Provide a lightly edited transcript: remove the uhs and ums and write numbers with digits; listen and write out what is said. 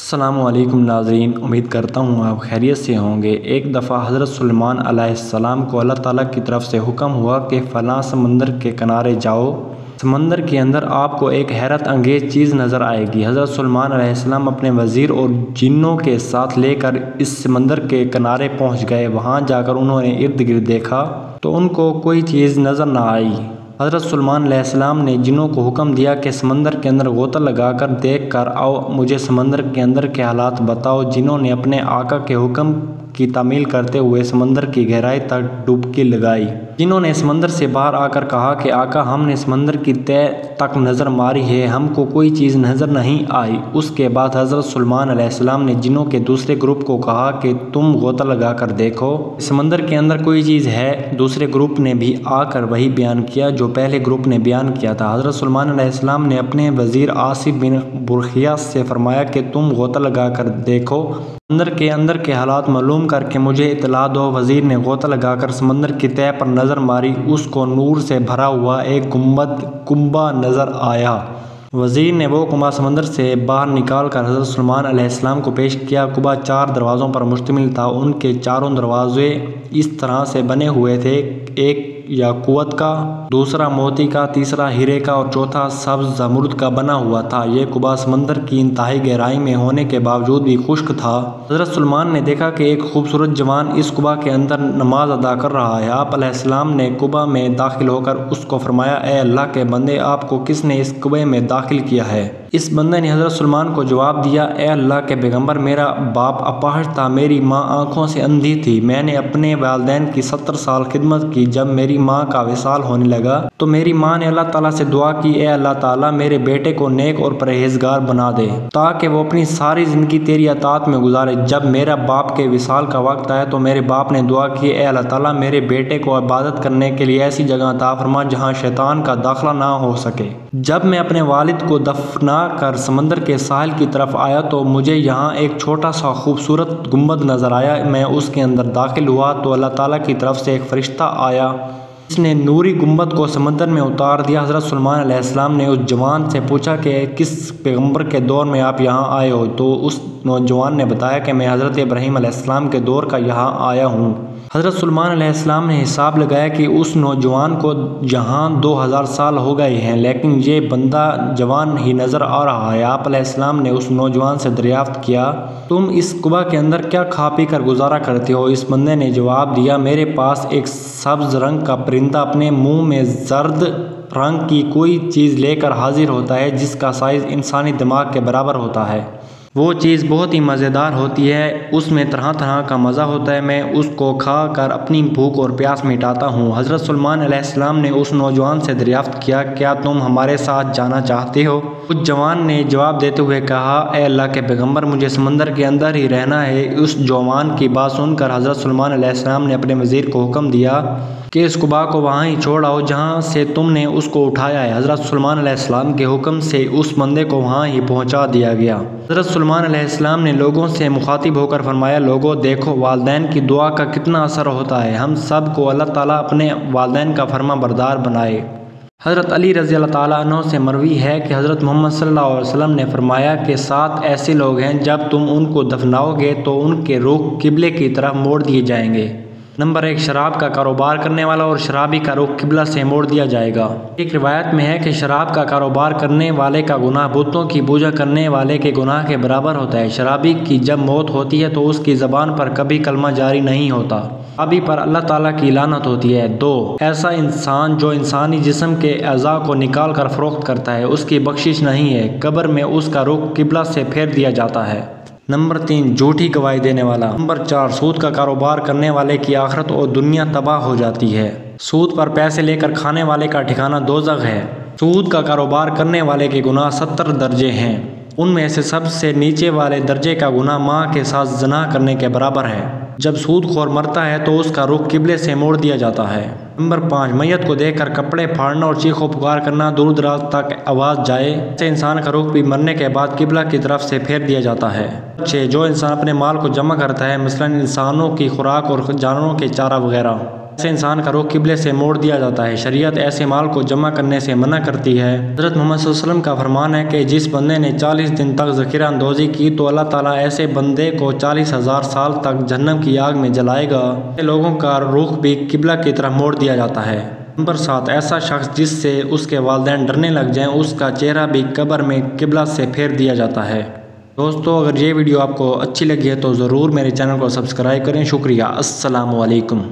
السلام علیکم ناظرین، امید کرتا ہوں آپ خیریت سے ہوں گے۔ ایک دفعہ حضرت سلیمان علیہ السلام کو اللہ تعالیٰ کی طرف سے حکم ہوا کہ فلاں سمندر کے کنارے جاؤ۔ سمندر کے اندر آپ کو ایک حیرت انگیز چیز نظر آئے گی۔ حضرت سلیمان علیہ السلام اپنے وزیر اور جنوں کے ساتھ لے کر اس سمندر کے کنارے پہنچ گئے۔ وہاں جا کر انہوں نے ارد گرد دیکھا تو ان کو کوئی چیز نظر نہ آئی۔ حضرت سلیمان علیہ السلام نے جنوں کو حکم دیا کہ سمندر کے اندر غوطہ لگا کر دیکھ کر آؤ، مجھے سمندر کے اندر کے حالات بتاؤ۔ جنوں نے اپنے آقا کے حکم کی تعمیل کرتے ہوئے سمندر کی گہرائی تک ڈبکی لگائی۔ جنوں نے سمندر سے باہر آ کر کہا کہ آقا، ہم نے سمندر کی تہہ تک نظر ماری ہے، ہم کو کوئی چیز نظر نہیں آئی۔ اس کے بعد حضرت سلیمان علیہ السلام نے جنوں کے دوسرے گروپ کو کہا کہ تم غوطہ لگا کر دیکھو، سمندر کے اندر کوئی چیز ہے۔ دوسرے گروپ نے بھی آ کر وہی بیان کیا جو پہلے گروپ نے بیان کیا تھا۔ حضرت سلیمان علیہ السلام نے اپنے وزیر آصف بن برخیاس سے فرمایا کہ تم غوطہ لگا کر دیکھو، سمندر کے اندر کے حالات معلوم کر کے مجھے اطلاع دو۔ وزیر نے غوطہ لگا کر سمندر کی تہہ پر نظر ماری، اس کو نور سے بھرا ہوا ایک کنبہ نظر آیا۔ وزیر نے وہ کنبہ سمندر سے باہر نکال کر حضرت سلیمان علیہ السلام کو پیش کیا۔ کنبہ 4 دروازوں پر مشتمل تھا، ان کے چاروں دروازے اس طرح سے بنے ہوئے تھے، ایک یاقوت کا، دوسرا موتی کا، تیسرا ہیرے کا اور چوتھا سبز زمرد کا بنا ہوا تھا۔ یہ کنبہ سمندر کی انتہائی گہرائی میں ہونے کے باوجود بھی خشک تھا۔ حضرت سلیمان نے دیکھا کہ ایک خوبصورت جوان اس کنبہ کے اندر نماز ادا کر رہا ہے۔ آپ علیہ السلام نے کنبہ میں داخل ہو کر اس کو فرمایا، اے اللہ کے بندے، آپ کو کس نے اس کنبے میں داخل کیا ہے؟ اس بندے نے حضرت سلیمان کو جواب دیا، اے اللہ کے پیغمبر، میرا باپ اپاہج تھا، میری ماں آنکھوں سے اندھی تھی، میں نے اپنے والدین کی 70 سال خدمت کی۔ جب میری ماں کا وصال ہونے لگا تو میری ماں نے اللہ تعالیٰ سے دعا کی، اے اللہ تعالیٰ، میرے بیٹے کو نیک اور پرہیزگار بنا دے تاکہ وہ اپنی ساری زندگی تیری اطاعت میں گزارے۔ جب میرا باپ کے وصال کا وقت آیا تو میرے باپ نے دعا کی، اے اللہ تعالیٰ، میرے بیٹے کو عبادت کرنے کے لیے ایسی جگہ عطا فرما جہاں شیطان کا داخلہ نہ ہو سکے۔ جب میں اپنے والد کو دفنا کر سمندر کے ساحل کی طرف آیا تو مجھے یہاں ایک چھوٹا سا خوبصورت گنبد نظر آیا۔ میں اس کے اندر داخل ہوا تو اللہ تعالیٰ کی طرف سے ایک فرشتہ آیا، اس نے نوری گنبد کو سمندر میں اتار دیا۔ حضرت سلیمان علیہ السلام نے اس جوان سے پوچھا کہ کس پیغمبر کے دور میں آپ یہاں آئے ہو؟ تو اس نوجوان نے بتایا کہ میں حضرت ابراہیم علیہ السلام کے دور کا یہاں آیا ہوں۔ حضرت سلیمان علیہ السلام نے حساب لگایا کہ اس نوجوان کو یہاں 2000 سال ہو گئے ہیں، لیکن یہ بندہ جوان ہی نظر آ رہا ہے۔ آپ علیہ السلام نے اس نوجوان سے دریافت کیا، تم اس کنبہ کے اندر کیا کھا پی کر گزارا کرتے ہو؟ اس بندے نے جواب دیا، میرے پاس ایک سبز رنگ کا پرندہ اپنے منہ میں زرد رنگ کی کوئی چیز لے کر حاضر ہوتا ہے جس کا سائز انسانی دماغ کے برابر ہوتا ہے۔ وہ چیز بہت ہی مزیدار ہوتی ہے، اس میں طرح طرح کا مزہ ہوتا ہے، میں اس کو کھا کر اپنی بھوک اور پیاس مٹاتا ہوں۔ حضرت سلیمان علیہ السلام نے اس نوجوان سے دریافت کیا، کیا تم ہمارے ساتھ جانا چاہتے ہو؟ اس جوان نے جواب دیتے ہوئے کہا، اے اللہ کے پیغمبر، مجھے سمندر کے اندر ہی رہنا ہے۔ اس جوان کی بات سن کر حضرت سلیمان علیہ السلام نے اپنے وزیر کو حکم دیا کہ اس کنبہ کو وہاں ہی چھوڑ آؤ جہاں سے تم نے اس کو اٹھایا ہے۔ حضرت سلیمان علیہ السلام کے حکم سے اس بندے کو وہاں ہی پہنچا دیا گیا۔ حضرت سلیمان علیہ السلام نے لوگوں سے مخاطب ہو کر فرمایا، لوگوں دیکھو، والدین کی دعا کا کتنا اثر ہوتا ہے، ہم سب کو اللہ تعالیٰ اپنے والدین کا فرما بردار بنائے۔ حضرت علی رضی اللہ تعالیٰ عنہ سے مروی ہے کہ حضرت محمد صلی اللہ علیہ وسلم نے فرمایا کہ 7 ایسے لوگ ہیں جب تم ان کو دفناؤ گے تو ان کے رخ قبلے کی طرف موڑ دیے جائیں گے۔ نمبر 1، شراب کا کاروبار کرنے والا اور شرابی کا رخ قبلہ سے موڑ دیا جائے گا۔ ایک روایت میں ہے کہ شراب کا کاروبار کرنے والے کا گناہ بتوں کی پوجا کرنے والے کے گناہ کے برابر ہوتا ہے۔ شرابی کی جب موت ہوتی ہے تو اس کی زبان پر کبھی کلمہ جاری نہیں ہوتا، شرابی پر اللہ تعالیٰ کی لعنت ہوتی ہے۔ 2، ایسا انسان جو انسانی جسم کے اعضاء کو نکال کر فروخت کرتا ہے، اس کی بخشش نہیں ہے، قبر میں اس کا رخ قبلہ سے پھیر دیا جاتا ہے۔ نمبر 3، جھوٹی گواہی دینے والا۔ نمبر 4، سود کا کاروبار کرنے والے کی آخرت اور دنیا تباہ ہو جاتی ہے۔ سود پر پیسے لے کر کھانے والے کا ٹھکانہ دوزخ ہے۔ سود کا کاروبار کرنے والے کے گناہ 70 درجے ہیں، ان میں سے سب سے نیچے والے درجے کا گناہ ماں کے ساتھ زنا کرنے کے برابر ہے۔ جب سود خور مرتا ہے تو اس کا رخ قبلے سے موڑ دیا جاتا ہے۔ نمبر 5، میت کو دیکھ کر کپڑے پھاڑنا اور چیخ و پکار کرنا، دور دراز تک آواز جائے، ایسے انسان کا رخ بھی مرنے کے بعد قبلہ کی طرف سے پھیر دیا جاتا ہے۔ 6، جو انسان اپنے مال کو جمع کرتا ہے، مثلاً انسانوں کی خوراک اور جانوروں کے چارہ وغیرہ، ایسے انسان کا رخ قبلے سے موڑ دیا جاتا ہے۔ شریعت ایسے مال کو جمع کرنے سے منع کرتی ہے۔ حضرت محمد صلی اللہ علیہ وسلم کا فرمان ہے کہ جس بندے نے 40 دن تک ذخیرہ اندوزی کی تو اللہ تعالیٰ ایسے بندے کو 40,000 سال تک جہنم کی آگ میں جلائے گا۔ ایسے لوگوں کا رخ بھی قبلہ کی طرف موڑ دیا جاتا ہے۔ نمبر 7، ایسا شخص جس سے اس کے والدین ڈرنے لگ جائیں، اس کا چہرہ بھی قبر میں قبلہ سے پھیر دیا جاتا ہے۔ دوستو، اگر یہ ویڈیو آپ کو اچھی لگی ہے تو ضرور میرے چینل کو سبسکرائب کریں۔ شکریہ۔ السلام علیکم۔